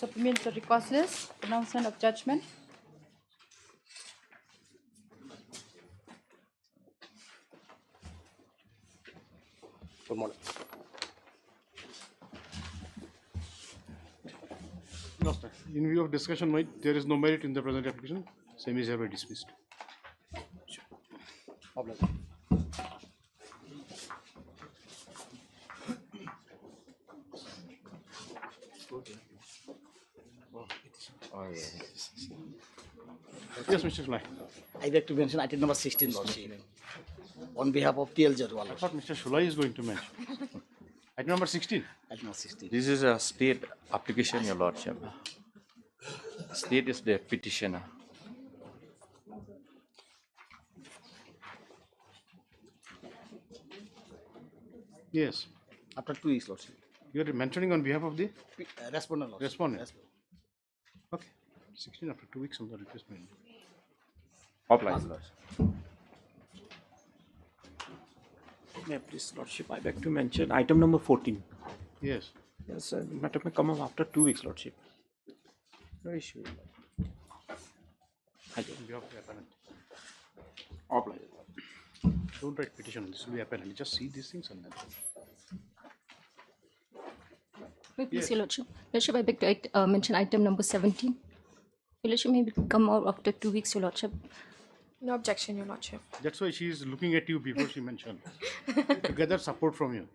Supplementary causes, pronouncement of judgment. Good morning. No, sir. In view of discussion, there is no merit in the present application. Same is hereby dismissed. Problem. Yes, Mr. Fly. I'd like to mention item number 16, Lordship, on behalf of TL Jarwal. I thought Mr. Shulai is going to mention. Item number 16. Item number 16. This is a state application, Your Lordship. State is the petitioner. Yes. After 2 weeks, Lordship. You are mentioning on behalf of the Respondent, Lordship. respondent. Okay. 16 after 2 weeks on the request made. Obliged, Lordship. May I please, Lordship, I beg to mention item number 14. Yes. Yes, matter may come up after 2 weeks, Lordship. No issue. On behalf of the appellant. Obliged. Don't write petition. This will be appellant. Just see these things and then. Wait, please, Your Lordship. Lordship, I beg to mention item number 17. Your Lordship, may come out after 2 weeks, Your Lordship. No objection, Your Lordship. That's why she is looking at you before she mentioned. To gather support from you.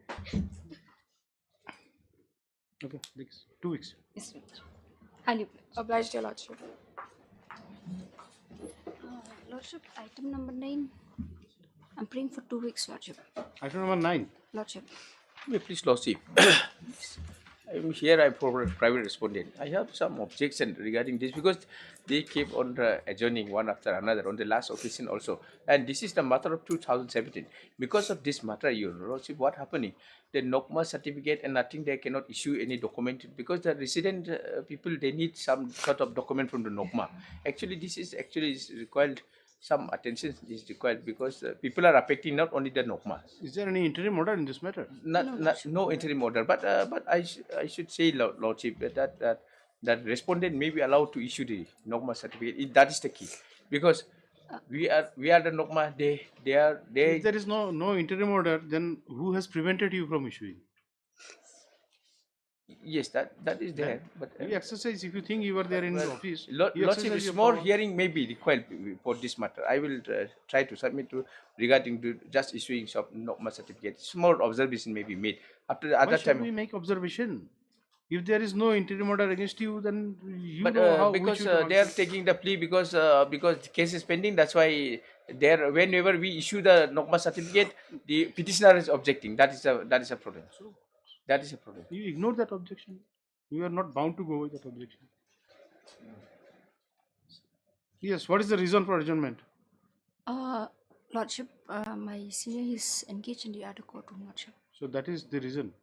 Okay, 2 weeks. Yes, Your Lordship. Highly pledged. Obliged, Your Lordship. Lordship, item number 9. I'm praying for 2 weeks, Lordship. Item number 9. Lordship. May I please, Lordship. I'm here. I'm for a private respondent. I have some objection regarding this because they keep on adjourning one after another on the last occasion also. And this is the matter of 2017. Because of this matter, Your Lordship, what happening? The NOCMA certificate and nothing, they cannot issue any document because the resident people, they need some sort of document from the NOCMA. Actually, this is required. Some attention is required because people are affecting not only the NOCMA. Is there any interim order in this matter? No interim order, but I should say, Lordship, that respondent may be allowed to issue the NOCMA certificate. That is the key, because we are the NOCMA. They If there is no interim order, then who has prevented you from issuing? Yes, that is there. But You exercise if you think you were there in the office. you Lordship, exercise your small power. hearing may be required for this matter. I will try to submit to regarding to just issuing of NOCMA certificate. Small observation may be made after the Why other should time. we make observation? If there is no interim order against you, then you But know how because we should they are taking the plea because the case is pending. That's why there whenever we issue the NOCMA certificate, the petitioner is objecting. That is a problem. That is a problem. You ignore that objection. You are not bound to go with that objection. Yes, what is the reason for adjournment? Lordship, my senior is engaged in the other courtroom, Lordship. So that is the reason.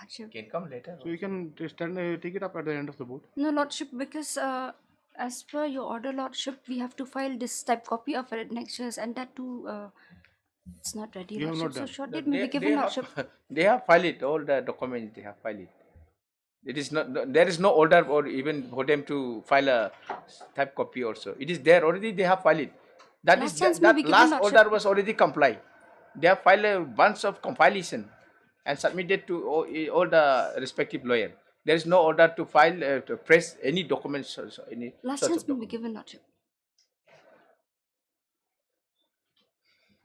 Lordship. Can come later. So you can take it up at the end of the board. No, Lordship, because as per your order, Lordship, we have to file this type copy of it next year's, and that too, it's not ready, You have Lordship. not So done. short date may be given, Lordship. They have filed it. All the documents they have filed it. It is not. There is no order or even for them to file a type copy also. It is there already. They have filed it. That Last is chance may that be given, last Lordship. order was already complied. They have filed a bunch of compilation and submitted to all the respective lawyer. There is no order to file to press any documents. Any Last sorts chance of may be document. given, Lordship.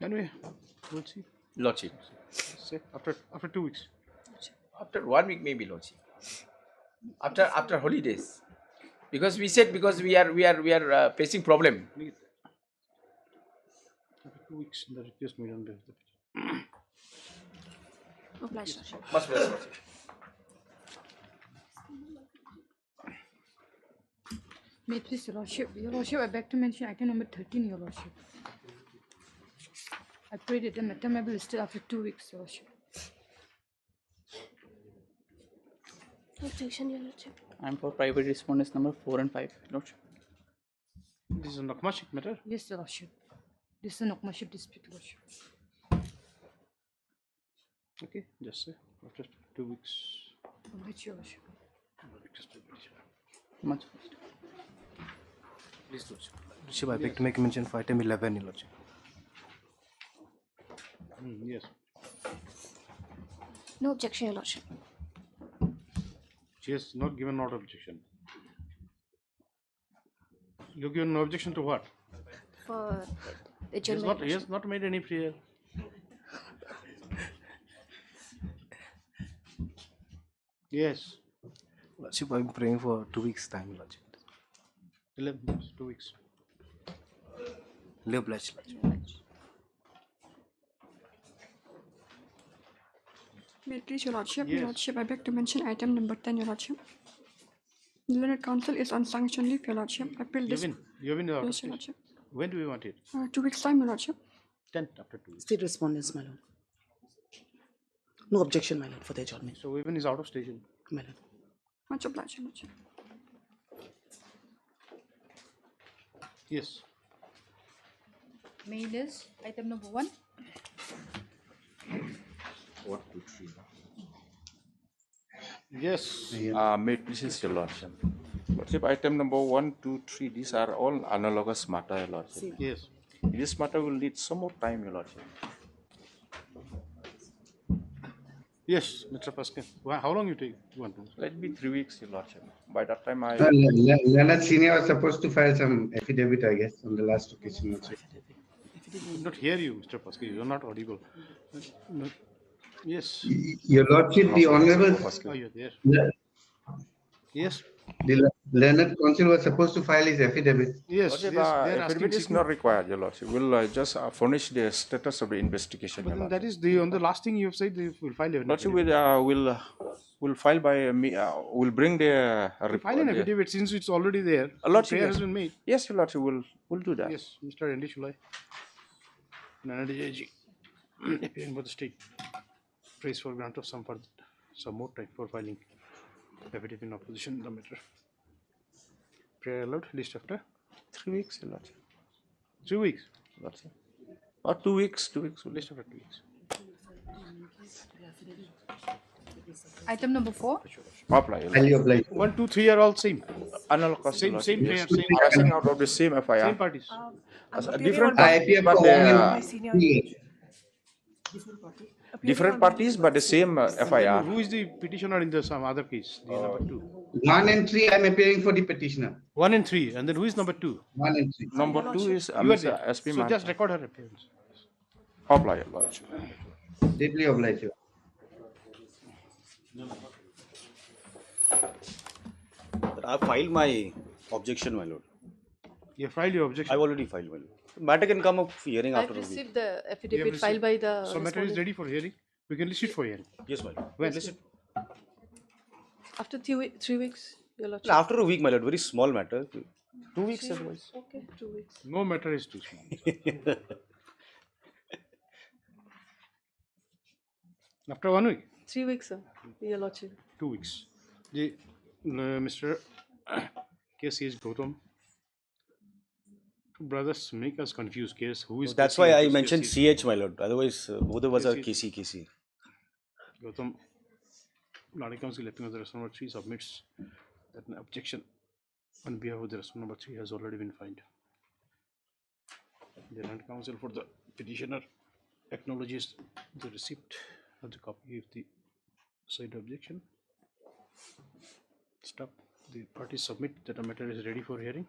Anyway, we'll see. Lordship. Say after 2 weeks. After 1 week maybe, Lordship. After holidays, because we said because we are facing problem. After 2 weeks, the request made under the Obliged, Lordship. Much better, Lordship. May it please, Your Lordship. Your Lordship, I beg to mention item number 13, Your Lordship. I pray that the matter may be listed after 2 weeks, Your Lordship. Objection, Your Lordship. I'm for private respondents number 4 and 5. Lordship. This is a NOCMA matter. Yes, Your Lordship. This is a NOCMA dispute, Lordship. Okay, just say after 2 weeks. Obliged, Your Lordship. Request to petitioner. Much. Please, Lordship. Lordship, I beg to make mention for item 11, Your Lordship. Yes. No objection, Your Lordship. She has not given not objection. You given no objection to what? For the He has adjournment. not, he has not made any prayer. Yes. Lordship, I'm praying for 2 weeks' time, Lordship. 11 months, 2 weeks. Live blessed, Lordship. May it please Your Lordship. Yes. Your Lordship, I beg to mention item number 10, Your Lordship. The learned counsel is on sanction leave, Your Lordship. Appeal this. You have been out of Yes, Your station. Lordship. When do we want it? 2 weeks time, Your Lordship. 10th after 2 weeks. State respondents, my lord. No objection, my lord, for the adjournment, So even is out of station. my lord. Much obliged, Your Lordship. Yes. Mail is item number 1. Yes. May it please your Lordship. Lordship, item number 1, 2, 3, these are all analogous matter, Your Lordship. Yes. This matter will need some more time, Your Lordship. Yes, Mr. Pascal. How long you take? You want to? Let it be 3 weeks, Your Lordship. By that time, I Leonard Senior was supposed to file some affidavit, I guess, on the last occasion. Also. Could not hear you, Mr. Pascal. You are not audible. No. Yes. Your Lordship, the Honorable, Oh, you're there. the Yes. Leonard Counsel was supposed to file his affidavit. Yes. Lordship, Yes. They are asking. affidavit is not required, Your Lordship. We'll just furnish the status of the investigation, But Your then Lordship. that is the on the last thing you have said. They will file an Lordship, affidavit. we'll file by me. We'll bring the File an affidavit since it's already there. Lordship, Prayer yes. has been made. Yes, Your Lordship, we'll do that. Yes, Mr. Andy Shulai. Nana DIG. Appearing for the state. Praise for grant of some more time for filing affidavit in opposition in the matter. Prayer allowed. List after 3 weeks, Your Lordship. 3 weeks. Lordship. Or 2 weeks, 2 weeks. List after 2 weeks. Item number 4. Apply, Your Highly Lordship. obliged. 1, 2, 3 are all same. Analogous, Same, Your same Lordship. prayer, same, Arising out of the same FIR. same parties. Different I parties, appear but for they 1 are and 3 years. different parties, but the same FIR. Who is the petitioner in the some other case? The number 2. 1 and 3, I am appearing for the petitioner. 1 and 3. And then who is number 2? 1 and 3. Number 2 is You are Mr. there. SP So Man. just record her appearance. Apply, Your Lordship. Deeply obliged. Your I filed my objection, my lord. You have filed your objection. I've already filed, my lord. Matter can come up hearing I've after a week. received the You have affidavit received- filed by the So matter is respondent. ready for hearing. We can list it for hearing. Yes, my lord. When? Listen. After 3 weeks, Your Lordship. After a week, my lord. Very small matter. 2 weeks otherwise. Okay, 2 weeks. No matter is too small. After 1 week, 3 weeks, sir. Your Lordship. 2 weeks. The Mr. KCH Gautam. Two brothers make us confused. Case who is? That's KC why and I who is mentioned KC? CH, my lord. Otherwise, both of us are KC. KC. Gautam, Ladi Council acting as the respondent number 3 submits that an objection on behalf of the respondent number 3 has already been filed. The land council for the petitioner acknowledges the receipt of the copy of the side objection. Stop. The parties submit that a matter is ready for hearing.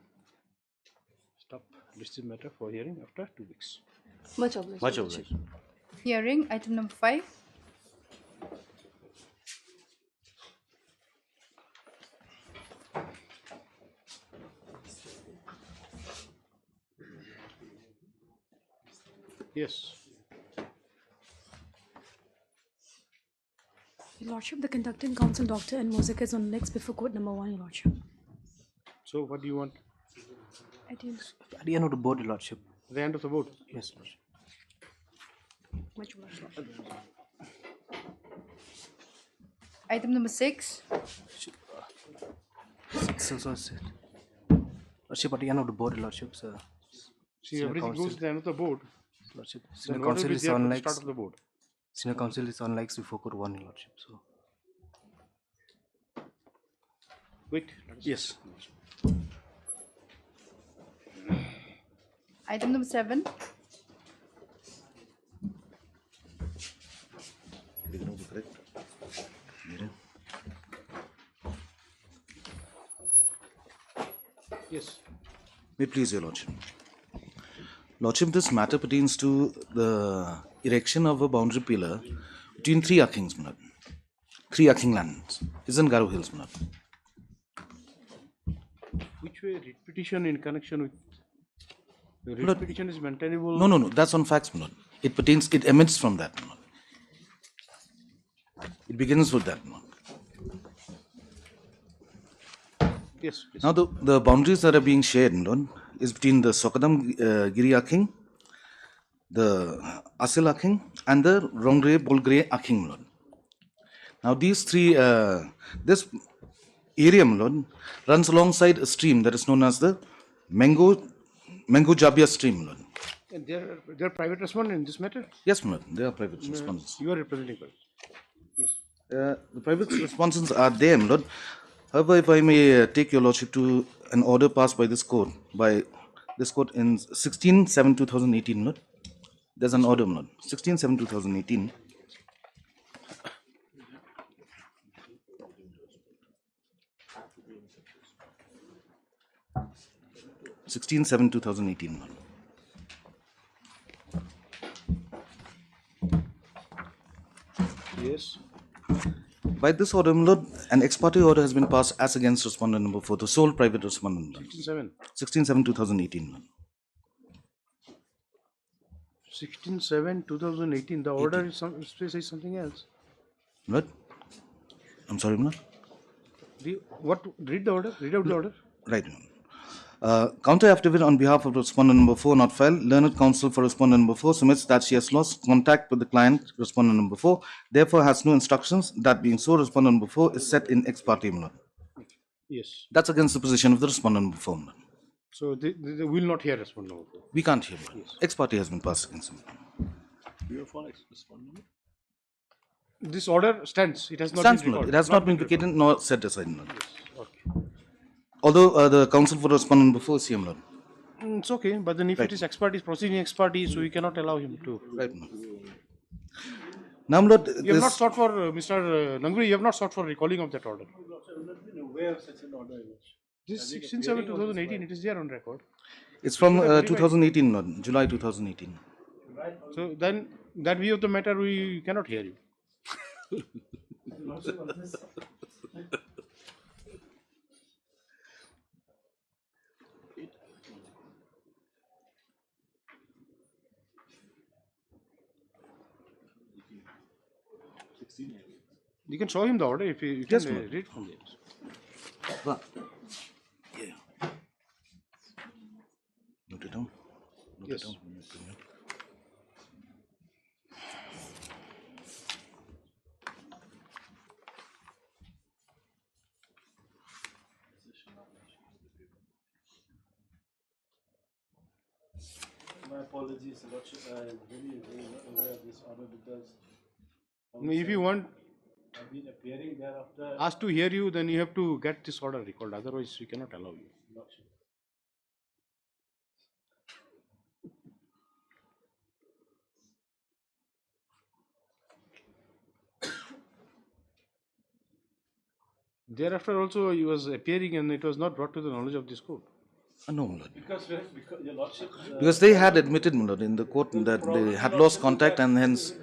Stop. List the matter for hearing after 2 weeks. Much obliged. Much Your Lordship. obliged. Hearing item number 5. Yes. Your Lordship, the conducting counsel, Dr. and Mosik is on legs before court number 1, Your Lordship. So what do you want? At the end. At the end of the board, Your Lordship. At the end of the vote? Yes, Lordship. Much obliged. Item number 6. So said. Lordship, at the end of the board, Your Lordship, sir. See, Senior everything counsel. goes to the end of the board. Lordship, Then senior what will counsel be is there on for the legs. start of the board? Senior counsel is on legs before court 1, Your Lordship. So Wait. Yes. Item number 7. Yes. May it please your Lordship. Lordship, this matter pertains to the erection of a boundary pillar between three Akings, my lord. Three Aking lands. It's in Garo Hills, my lord. Which way writ petition in connection with the writ Lord, petition is maintainable? No. That's on facts, my lord. It emits from that, my lord. It begins with that, my lord. Yes. Please. Now, the boundaries that are being shared, my lord, is between the Sokadam Giri Aking, the Asil Aking, and the Rongre Bolgre Aking, my lord. Now, these three, this area, my lord, runs alongside a stream that is known as the Mango Jabia stream, my lord. And they're private respondent in this matter? Yes, my lord, they are private respondents. You are representing us. Yes. The private respondents are there, my lord. However, if I may take your lordship to an order passed by this court in 16/7/2018, my lord. There's an order, my lord. 16/7/2018. 16/7/2018, my lord. Yes. By this order, my lord, an ex parte order has been passed as against respondent number 4, the sole private respondent. 16/7. 16/7/2018, my lord. 16/7/2018. The order is says something else. What? I'm sorry, my lord. Read the order. Read out the order. Right, my lord. Counter affidavit on behalf of respondent number 4 not filed. Learned counsel for respondent number 4 submits that she has lost contact with the client, respondent number 4, therefore has no instructions. That being so, respondent number 4 is set in ex parte, my lord. Yes. That's against the position of the respondent number 4, my lord. So they will not hear respondent number 4. We can't hear, my lord. Ex parte has been passed against him. This order stands. It has not Stands, been my lord. recorded. It has not been vacated nor set aside, my lord. Yes. Okay. Although the counsel for respondent number 4 is here, my lord. It's okay, but then if it is ex parte, proceeding ex parte, so we cannot allow him to. Right, my lord. Now, my lord, You have not sought for Mr. Nanguri. You have not sought for recalling of that order. This 16/7/2018. It is there on record. It's from 2018, my lord, July 2018. So then, that view of the matter, we cannot hear you. You can show him the order if you Yes, can ma'am. read from there. Well, yeah. Note it down. Note Yes. it down. My apologies, Lordship. I really not aware of this order because If you want I've been appearing thereafter. us to hear you, then you have to get this order recalled. Otherwise, we cannot allow you. Lordship. Thereafter, also, he was appearing and it was not brought to the knowledge of this court. No, my lord. Because Your Lordship. Because they had admitted, my lord, in the court that they had lost contact and hence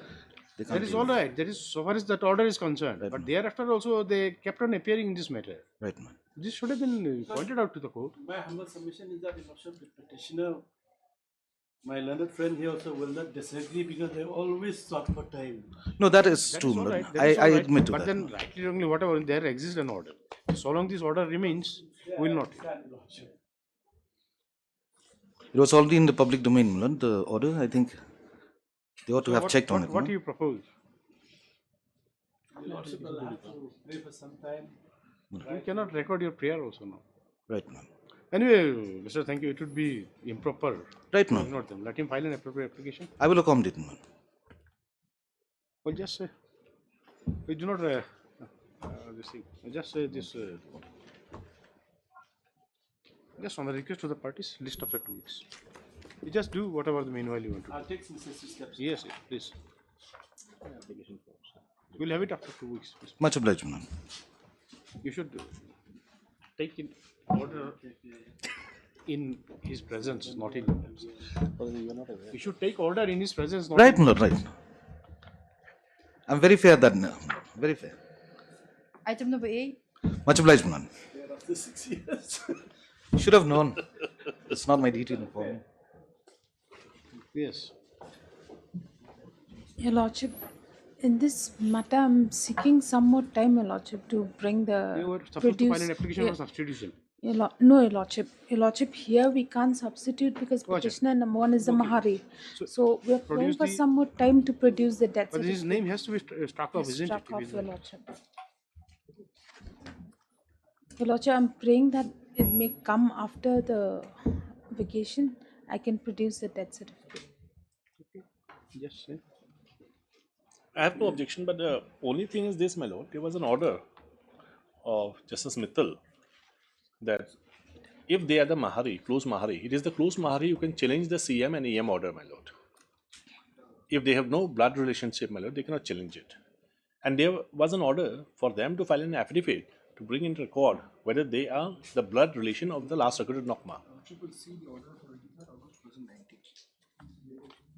they can't. That is all right. That is so far as that order is concerned. Right, But thereafter, also, they kept on appearing in this matter. Right, man. This should have been pointed out to the court. My humble submission is that, Your Lordship, the petitioner, my learned friend here also will not disagree because they always sought for time. No, that is That true, is all my lord. right. That is I all right. admit to but that. then, rightly, wrongly, whatever, there exists an order. So long this order remains, we will not hear. Lordship. It was already in the public domain, my lord, the order. I think they ought to have checked on it. What no? do you propose? Your Lordship will have to pray for some time. You cannot record your prayer also now. Right, man. Anyway, Mr. Thank you. It would be improper. Right, to ma'am. ignore them. Let him file an appropriate application. I will accommodate, man. Well, just say. We do not. This thing. Just say this. Just on the request to the parties, list after 2 weeks. You just do whatever the meanwhile you want to do. I'll take necessary steps. Yes, yes, please. Application forms. We'll have it after 2 weeks. Please. Much obliged, my lord. You should take in order in his presence, not in your absence. You should take order in his presence, not Right, in my lord, right. I'm very fair that no. Very fair. Item number 8. Much obliged, my lord. After 6 years. Should have known. It's not my duty to inform you. Yes. Your Lordship, in this matter, I'm seeking some more time, Your Lordship, to bring the. You were supposed to file an application for substitution. No, Your Lordship. Your Lordship, here we can't substitute because petitioner number 1 is the Mahari. So we are praying for some more time to produce the death But his certificate. name has to be struck off, isn't Struck it? off, Your Lordship. Your Lordship, I'm praying that it may come after the vacation. I can produce the death certificate. Yes, sir. I have no objection, but the only thing is this, my lord. There was an order of Justice Mittal that if they are the Mahari, close Mahari, it is the close Mahari who can challenge the CM and EM order, my lord. If they have no blood relationship, my lord, they cannot challenge it. And there was an order for them to file an affidavit to bring in record whether they are the blood relation of the last recorded Nokma.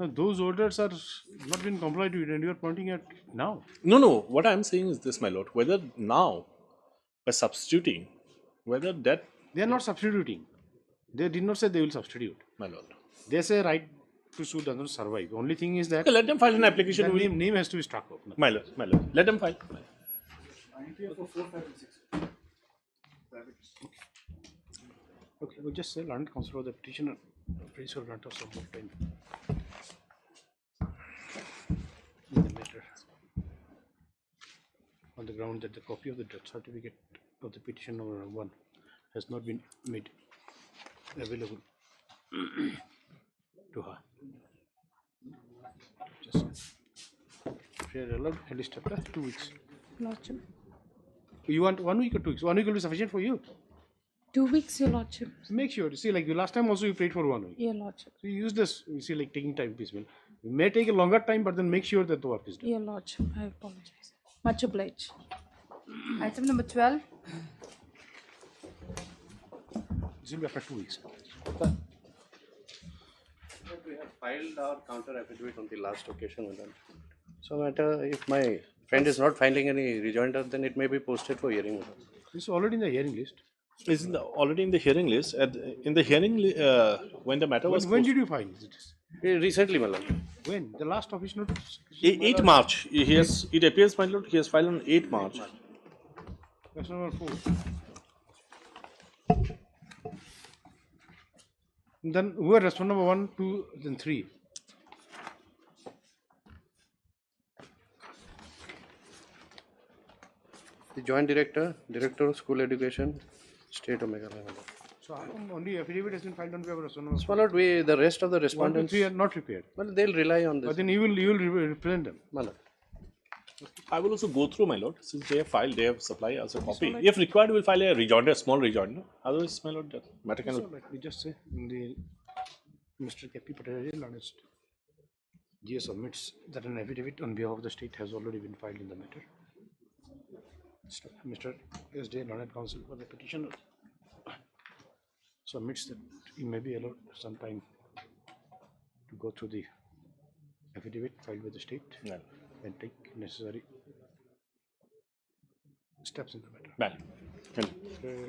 No, those orders are not been complied with, and you are pointing at now. No. What I am saying is this, my lord. Whether now, by substituting, whether that They are not substituting. They did not say they will substitute. my lord. They say right to sue does not survive. Only thing is that Okay, let them file an application. the name has to be struck off. My lord. Let them file. Okay, we'll just say learned counsel for the petitioner. Praise for grant of some more time in the matter on the ground that the copy of the death certificate of the petition number 1 has not been made available to her. Just fair allowed at least after 2 weeks. Lordship. You want 1 week or 2 weeks? 1 week will be sufficient for you. 2 weeks, Your Lordship. Make sure. See, like the last time also you prayed for 1 week. Your Lordship. So you use this. You see, like taking time piecemeal. It may take a longer time, but then make sure that the work is done. Your Lordship, I apologize. Much obliged. Item number 12. This will be after 2 weeks. We have filed our counter affidavit on the last occasion. So, matter if my friend is not finding any rejoinder, then it may be posted for hearing. This is already in the hearing list. Is already in the hearing list. In the hearing, when the matter was When did you file it? Recently, my lord. When? The last office notice? 8 March. He has. It appears, my lord, he has filed on 8 March. Question number 4. Then who are respondent number 1, 2, then 3? The Joint Director, Director of School Education, State of Meghalaya. So how come only affidavit has been filed on behalf of respondent So, my lord, the rest of the 1 to respondents, 3 are not prepared. well, they'll rely on this. But then you will represent them. My lord. I will also go through, my lord. Since they have filed, they have supplied us a copy. If required, we will file a rejoinder, small rejoinder. Otherwise, my lord, that matter So cannot. let me just say, in the Mr. K.P. Patel, honest, GS submits that an affidavit on behalf of the state has already been filed in the matter. Mr. S.D. Learned Counsel for the petitioner submits that he may be allowed some time to go through the affidavit filed with the state and take necessary steps in the matter.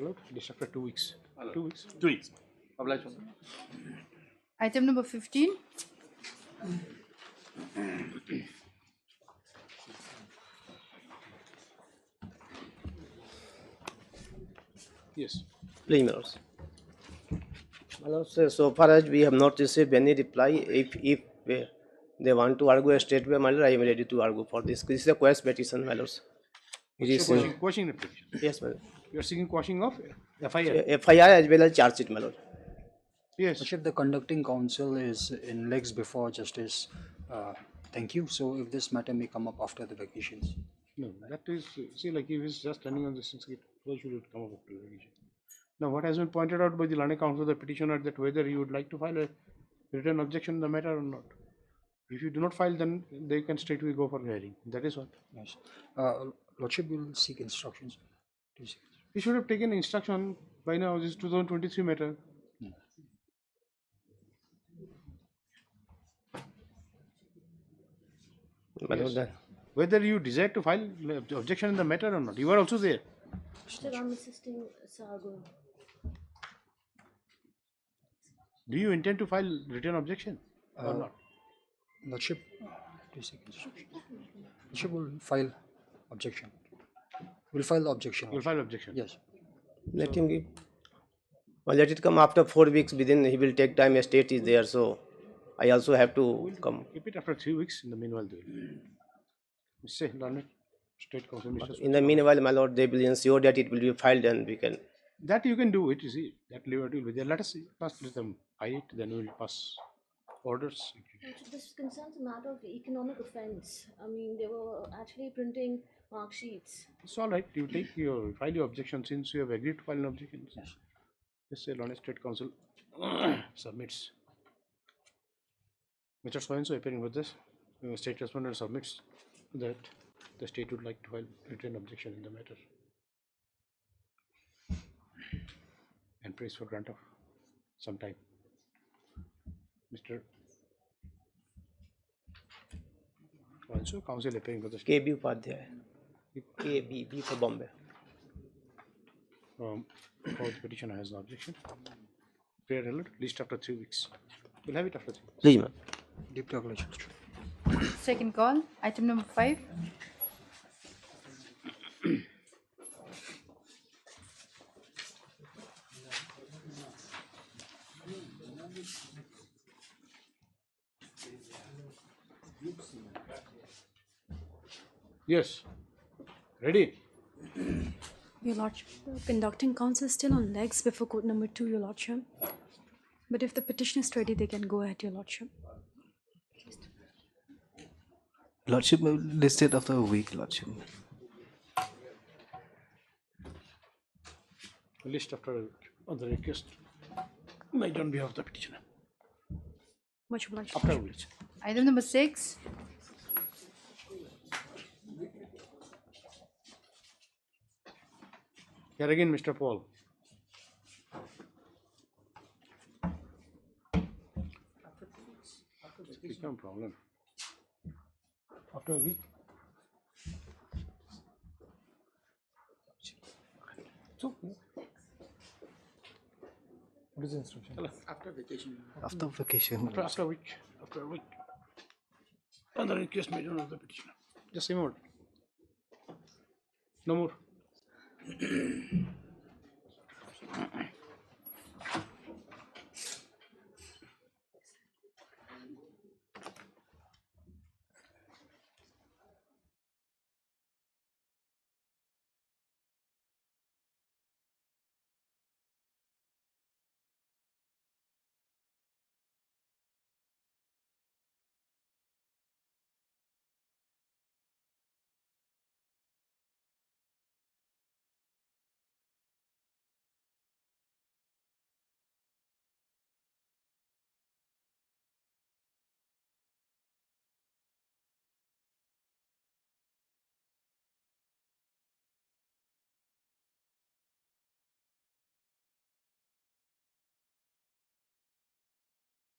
Allowed, at least after 2 weeks. 2 weeks. 2 weeks. Item number 15. Yes. Please, my lords. My lords, so far as we have not received any reply, if they want to argue a state way, my lord, I am ready to argue for this. This is a quest petition, my lords. It is Quashing application. Yes, my lord. You are seeking quashing of FIR. FIR as well as charge sheet, my lord. Yes. If the conducting counsel is in legs before justice, thank you. So if this matter may come up after the vacations. No, that is, see, like if he's just standing on this, why should it come up after vacation? Now, what has been pointed out by the learned counsel, the petitioner, that whether you would like to file a written objection in the matter or not. If you do not file, then they can straightway go for hearing. That is what. Yes. Lordship will seek instructions. We should have taken instruction by now. This is 2023 matter. Yes. Whether you desire to file objection in the matter or not, you are also there. Sir, I'm assisting Sagar. Do you intend to file written objection or not? Lordship, please seek instructions. Lordship will file objection. We'll file the objection. You'll file objection. Yes. Let him give. Well, let it come after 4 weeks. Within he will take time. A state is there, so I also have to come. Keep it after 3 weeks. In the meanwhile, they will. Say, Learned State Counsel, Mr. In the meanwhile, my lord, they will ensure that it will be filed, and we can. That you can do it. You see, that liberty will be there. Let us see. First, let them file it. Then we will pass orders. This concerns a matter of economic offence. I mean, they were actually printing mark sheets. It's all right. You take your file your objection since you have agreed to file an objection. Yes. Just say Learned State Counsel submits. Mr. So-and-so appearing with this, state respondent submits that the state would like to file written objection in the matter and prays for grant of some time. Mr. Also, counsel appearing for the state. KB Upadhyay. KB, B for Bombay. How the petitioner has no objection. Prayer held, list after 3 weeks. We'll have it after 3 weeks. Please, ma'am. Deep regulations. Second call, item number 5. Yes. Ready? Your Lordship, conducting counsel is still on legs before court number 2, Your Lordship. But if the petition is ready, they can go ahead, Your Lordship. Lordship, listed after a week, Lordship. List after on the request made on behalf of the petitioner. Much obliged. After a week. Item number 6. Here again, Mr. Paul. It's no problem. After a week. So, what is the instruction? After vacation. After vacation. After a week. After a week. On the request made on the petitioner. Just say more. No more.